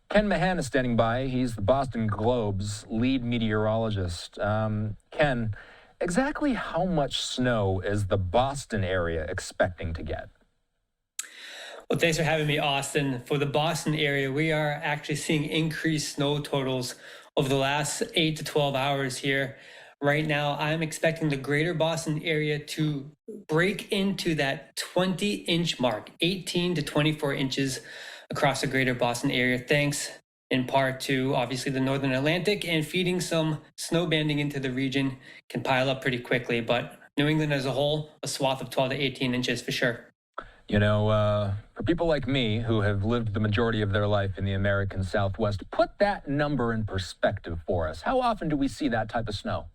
Ken Mahan is standing by. He's the Boston Globe's lead meteorologist. Ken, exactly how much snow is the Boston area expecting to get? Well, thanks for having me, Austin. For the Boston area, we are actually seeing increased snow totals over the last 8 to 12 hours here. Right now, I'm expecting the greater Boston area to break into that 20-inch mark, 18 to 24 inches across the greater Boston area, thanks in part to obviously the northern Atlantic, and feeding some snow banding into the region can pile up pretty quickly. But New England as a whole, a swath of 12 to 18 inches for sure. For people like me who have lived the majority of their life in the American Southwest, put that number in perspective for us. How often do we see that type of snow?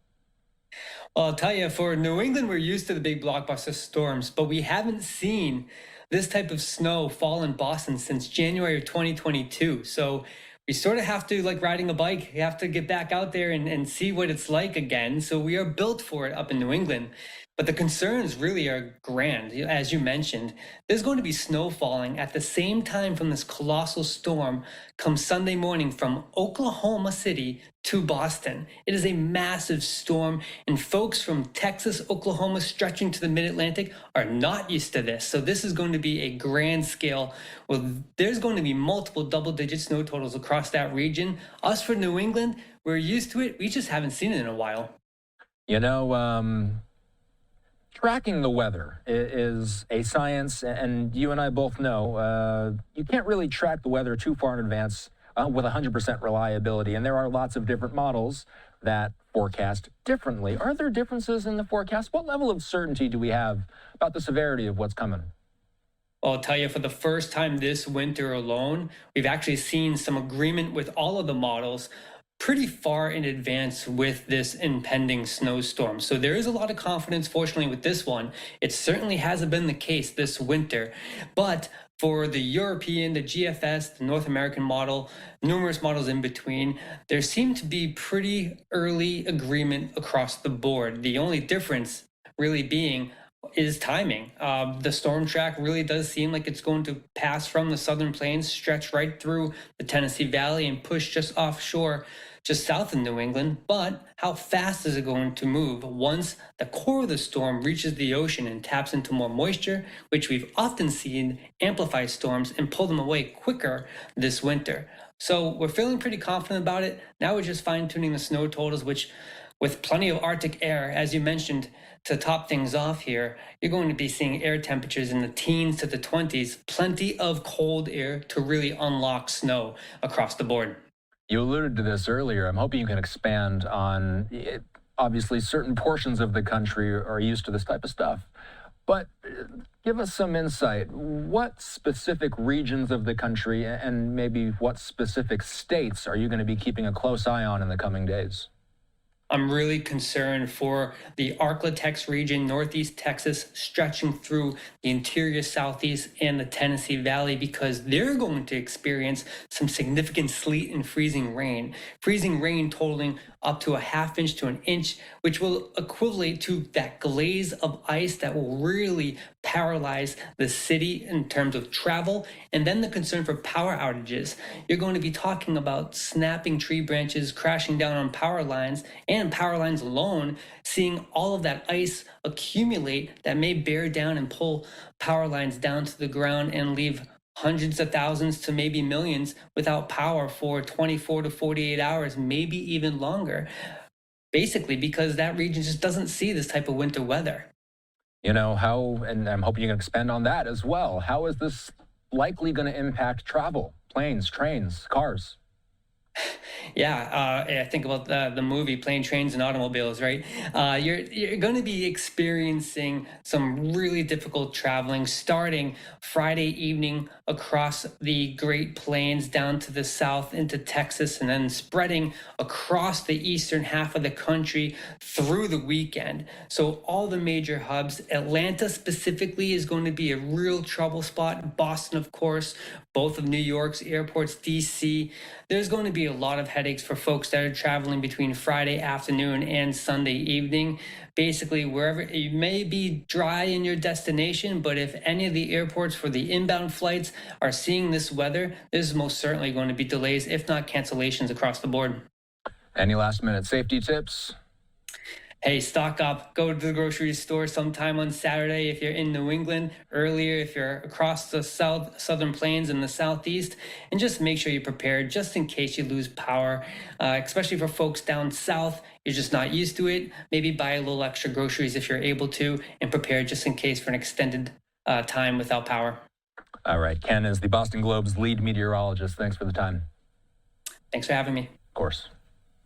Well, I'll tell you, for New England, we're used to the big blockbuster storms, but we haven't seen this type of snow fall in Boston since January of 2022. So we sort of have to, like riding a bike, you have to get back out there and see what it's like again. So we are built for it up in New England. But the concerns really are grand. As you mentioned, there's going to be snow falling at the same time from this colossal storm come Sunday morning from Oklahoma City to Boston. It is a massive storm, and folks from Texas, Oklahoma, stretching to the mid-Atlantic are not used to this. So this is going to be a grand scale. Well, there's going to be multiple double-digit snow totals across that region. Us for New England, we're used to it. We just haven't seen it in a while. You know, Tracking the weather is a science, and you and I both know you can't really track the weather too far in advance with 100% reliability. And there are lots of different models that forecast differently. Are there differences in the forecast? What level of certainty do we have about the severity of what's coming? Well, I'll tell you, for the first time this winter alone, we've actually seen some agreement with all of the models pretty far in advance with this impending snowstorm. So there is a lot of confidence, fortunately, with this one. It certainly hasn't been the case this winter. But for the European, the GFS, the North American model, numerous models in between, there seemed to be pretty early agreement across the board. The only difference really being is timing. The storm track really does seem like it's going to pass from the southern plains, stretch right through the Tennessee Valley, and push just offshore, just south of New England. But how fast is it going to move once the core of the storm reaches the ocean and taps into more moisture, which we've often seen amplify storms and pull them away quicker this winter? So we're feeling pretty confident about it. Now we're just fine-tuning the snow totals, which, with plenty of Arctic air, as you mentioned, to top things off here, you're going to be seeing air temperatures in the teens to the 20s, plenty of cold air to really unlock snow across the board. You alluded to this earlier. I'm hoping you can expand on it. Obviously, certain portions of the country are used to this type of stuff. But give us some insight. What specific regions of the country and maybe what specific states are you going to be keeping a close eye on in the coming days? I'm really concerned for the Arklatex region, Northeast Texas, stretching through the interior Southeast and the Tennessee Valley, because they're going to experience some significant sleet and freezing rain. Freezing rain totaling up to a ½ inch to an inch, which will equivalent to that glaze of ice that will really paralyze the city in terms of travel. And then the concern for power outages. You're going to be talking about snapping tree branches, crashing down on power lines, and power lines alone, seeing all of that ice accumulate that may bear down and pull power lines down to the ground and leave hundreds of thousands to maybe millions without power for 24 to 48 hours, maybe even longer. Basically, because that region just doesn't see this type of winter weather. And I'm hoping you can expand on that as well. How is this likely going to impact travel? Planes, trains, cars? Yeah, I think about the movie Plane, Trains, and Automobiles, right? You're going to be experiencing some really difficult traveling starting Friday evening across the Great Plains down to the south into Texas, and then spreading across the eastern half of the country through the weekend. So all the major hubs, Atlanta specifically is going to be a real trouble spot. Boston, of course, both of New York's airports, DC. There's going to be be a lot of headaches for folks that are traveling between Friday afternoon and Sunday evening. Basically, wherever it may be dry in your destination, but if any of the airports for the inbound flights are seeing this weather, there's most certainly going to be delays, if not cancellations, across the board. Any last minute safety tips? Hey, stock up. Go to the grocery store sometime on Saturday if you're in New England, earlier if you're across the southern plains and the southeast, and just make sure you're prepared just in case you lose power, especially for folks down south. You're just not used to it. Maybe buy a little extra groceries if you're able to, and prepare just in case for an extended time without power. All right. Ken is the Boston Globe's lead meteorologist. Thanks for the time. Thanks for having me. Of course.